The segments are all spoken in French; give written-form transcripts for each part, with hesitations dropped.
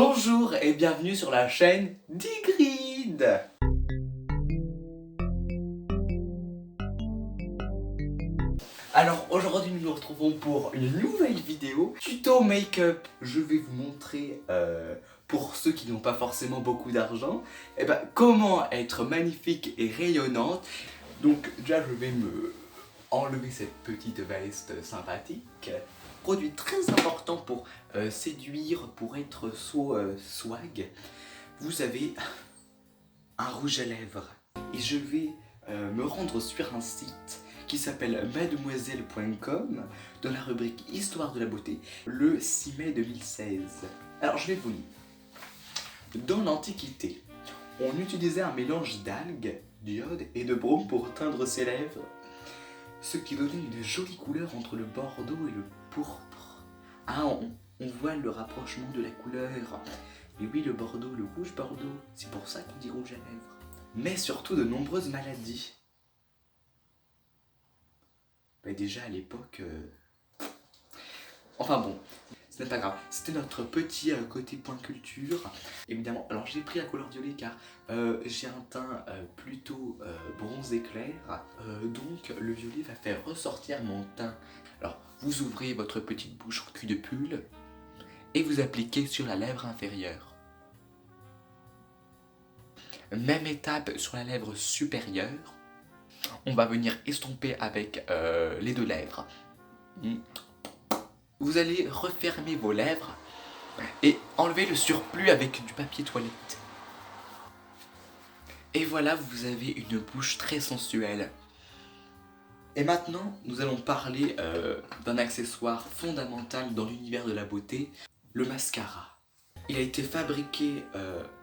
Bonjour et bienvenue sur la chaîne d'Ygrid. Alors aujourd'hui nous nous retrouvons pour une nouvelle vidéo tuto make-up. Je vais vous montrer, pour ceux qui n'ont pas forcément beaucoup d'argent, comment être magnifique et rayonnante. Donc déjà je vais me enlever cette petite veste sympathique. Produit très important pour séduire, pour être swag. Vous avez un rouge à lèvres et je vais me rendre sur un site qui s'appelle mademoiselle.com dans la rubrique Histoire de la beauté le 6 mai 2016. Alors je vais vous lire. Dans l'Antiquité, on utilisait un mélange d'algues, d'iode et de brome pour teindre ses lèvres, ce qui donnait une jolie couleur entre le bordeaux et le pourpre. Ah, on voit le rapprochement de la couleur. Et oui, le bordeaux, le rouge bordeaux, c'est pour ça qu'on dit rouge à lèvres. Mais surtout de nombreuses maladies. Déjà à l'époque... Enfin bon, ce n'est pas grave. C'était notre petit côté point culture. Évidemment, alors j'ai pris la couleur violet car j'ai un teint plutôt bronzé clair. Donc le violet va faire ressortir mon teint. Alors vous ouvrez votre petite bouche en cul de pull et vous appliquez sur la lèvre inférieure. Même étape sur la lèvre supérieure. On va venir estomper avec les deux lèvres. Vous allez refermer vos lèvres et enlever le surplus avec du papier toilette. Et voilà, vous avez une bouche très sensuelle. Et maintenant, nous allons parler d'un accessoire fondamental dans l'univers de la beauté, le mascara. Il a été fabriqué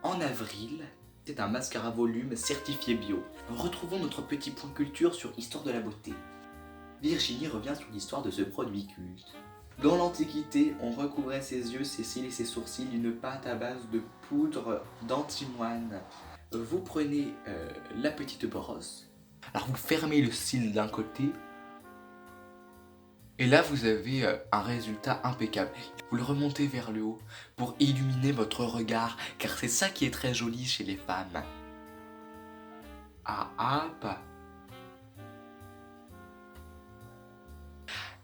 en avril. C'est un mascara volume certifié bio. Retrouvons notre petit point culture sur Histoire de la beauté. Virginie revient sur l'histoire de ce produit culte. Dans l'Antiquité, on recouvrait ses yeux, ses cils et ses sourcils d'une pâte à base de poudre d'antimoine. Vous prenez la petite brosse. Alors vous fermez le cil d'un côté. Et là vous avez un résultat impeccable. Vous le remontez vers le haut pour illuminer votre regard, car c'est ça qui est très joli chez les femmes. Ah hop.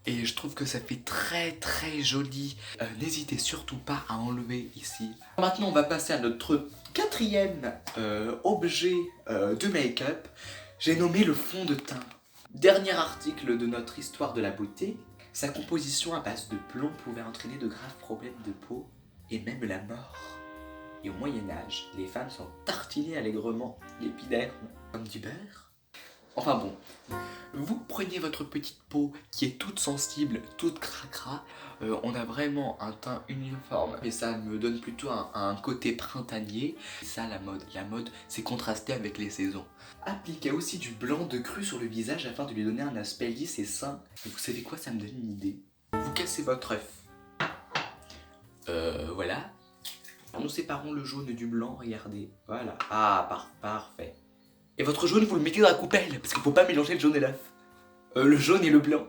Et je trouve que ça fait très joli. N'hésitez surtout pas à enlever ici. Maintenant on va passer à notre quatrième objet de make-up. J'ai nommé le fond de teint. Dernier article de notre histoire de la beauté. Sa composition à base de plomb pouvait entraîner de graves problèmes de peau et même la mort. Et au Moyen-Âge, les femmes sont tartinées allègrement l'épiderme comme du beurre. Enfin bon, vous prenez votre petite peau qui est toute sensible, toute cracra. On a vraiment un teint uniforme et ça me donne plutôt un côté printanier. C'est ça la mode. La mode, c'est contrasté avec les saisons. Appliquez aussi du blanc de cru sur le visage afin de lui donner un aspect lisse et sain. Et vous savez quoi, ça me donne une idée. Vous cassez votre œuf. Voilà. Nous séparons le jaune du blanc, regardez. Voilà. Ah, parfait. Et votre jaune, vous le mettez dans la coupelle, parce qu'il ne faut pas mélanger le jaune et l'œuf. Le jaune et le blanc.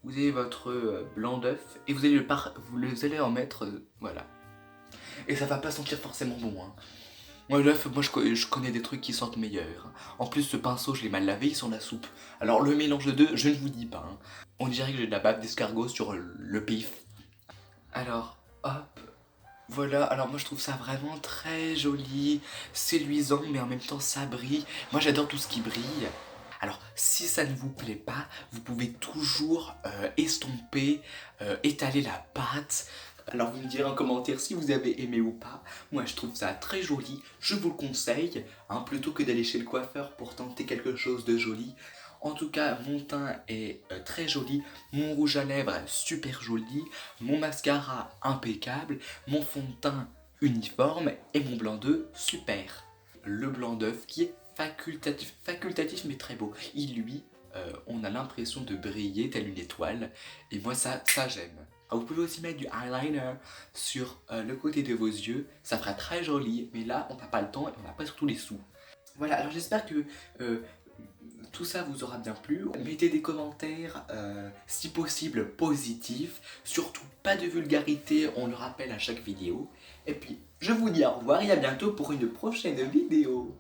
Vous avez votre blanc d'œuf, et vous allez en mettre, voilà. Et ça va pas sentir forcément bon, hein. Moi, l'œuf, je connais des trucs qui sentent meilleurs. En plus, ce pinceau, je l'ai mal lavé, il sent la soupe. Alors, le mélange de deux, je ne vous dis pas, hein. On dirait que j'ai de la bave d'escargot sur le pif. Alors, hop. Voilà, alors moi je trouve ça vraiment très joli, séduisant, mais en même temps ça brille. Moi j'adore tout ce qui brille. Alors si ça ne vous plaît pas, vous pouvez toujours estomper, étaler la pâte. Alors vous me direz en commentaire si vous avez aimé ou pas. Moi je trouve ça très joli, je vous le conseille, hein, plutôt que d'aller chez le coiffeur pour tenter quelque chose de joli. En tout cas, mon teint est très joli, mon rouge à lèvres est super joli, mon mascara impeccable, mon fond de teint uniforme et mon blanc d'œuf super. Le blanc d'œuf qui est facultatif mais très beau. On a l'impression de briller telle une étoile et moi ça j'aime. Vous pouvez aussi mettre du eyeliner sur le côté de vos yeux, ça fera très joli, mais là on n'a pas le temps et on n'a pas surtout les sous. Voilà, alors j'espère que tout ça vous aura bien plu. Mettez des commentaires, si possible positifs. Surtout pas de vulgarité, on le rappelle à chaque vidéo. Et puis, je vous dis au revoir et à bientôt pour une prochaine vidéo.